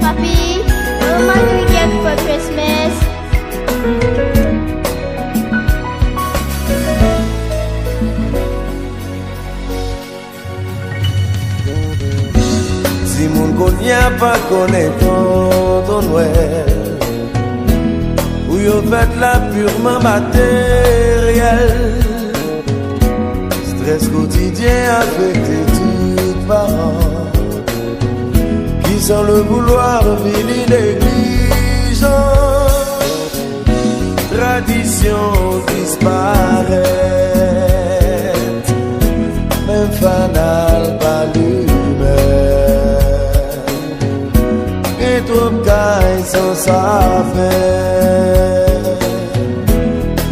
Papi, what am I gonna get for Christmas? Si moun konyen pa konen ton Noël, ou yo fait la purement matériel, stress quotidien affecté tout parents, qui sans le vouloir vini négligent, tradition disparaît, même fanal pas trop caille sans savoir,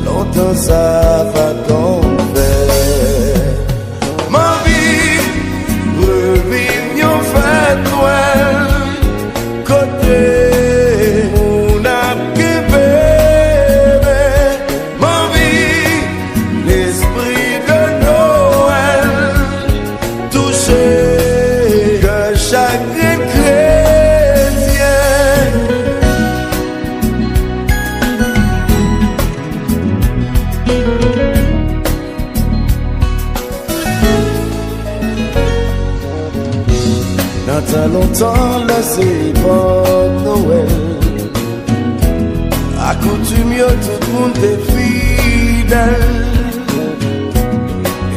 longtemps ça va tomber. Ma vie, revive yon fête Noël, côté mon apquivé. Ma vie, l'esprit de Noël, touché que chaque Dans longtemps là c'est pas Noël, accoutume tout le monde est fidèle.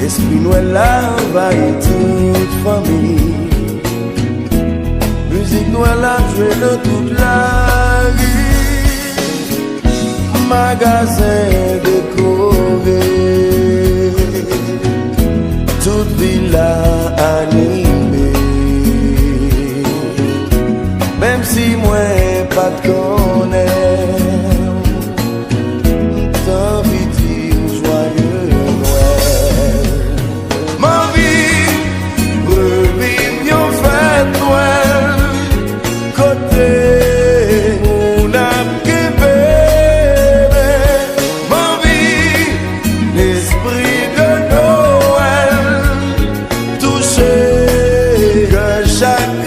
Esprit Noël là envahit toute famille, musique Noël là joué dans toute la rue, magasin décoré, toute ville animée. Même si moi pas de connaître, t'envie de dire joyeux Noël. Ma vie, revive yon fête Noël, côté mon apquivé. Ma vie, l'esprit de Noël, touché que chaque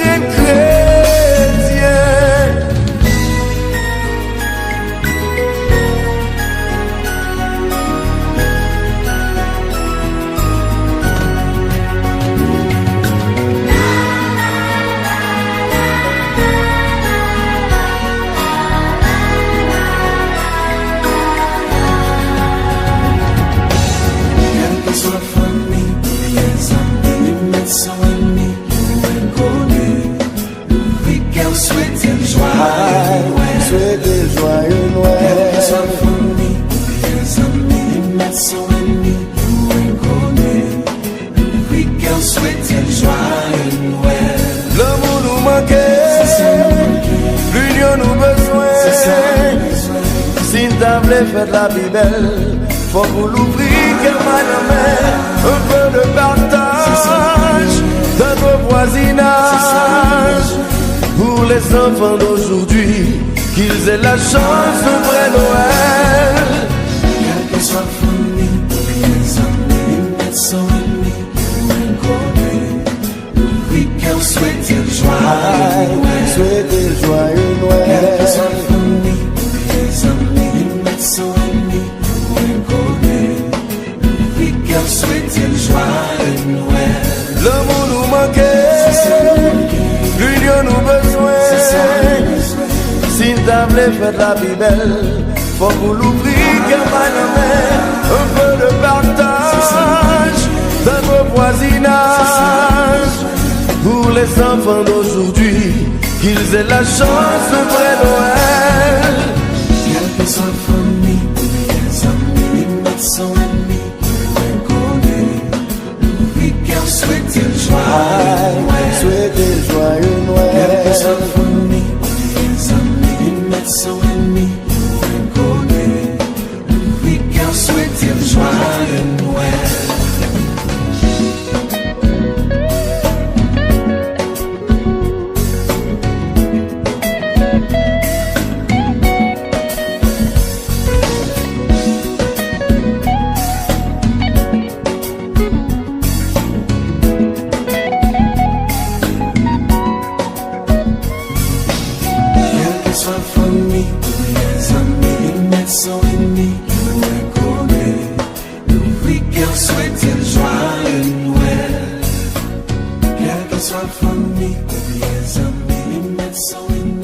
souhaitez joyeux Noël. L'amour nous manquait, l'union nous besoin. Si t'as fait la vie belle, faut vous l'ouvrir comme un peu de partage dans nos voisinages. Pour les enfants d'aujourd'hui, qu'ils aient la chance de vrai Noël. Quelle que soit la famille, les amis, les médecins, les connus, oui, qu'elle souhaite le joyeux Noël. Souhaitez le joyeux Noël. Quelle que soit la famille, les amis, les médecins, les connus, oui, qu'elle souhaite le joyeux Noël. L'amour nous manquait, l'union nous besoin. Si t'as fait la vie belle, faut vous l'ouvrir comme un peu de partage dans nos voisinages. Pour les enfants d'aujourd'hui, qu'ils aient la chance de vrai Noël. Quelle que soit la famille, les amis, les médecins, les connus, oui, qu'elle souhaite le joyeux Noël. Souhaitez le joyeux Noël. Quelle que soit la famille, les amis, les médecins, les connus, oui, qu'elle souhaite le joyeux Noël. mettre son ennemi, nous connaît. Nous vivons souhaiter le joyeux Noël. Quelle que soit la famille, ou bien les amis, ils mettent son ennemi.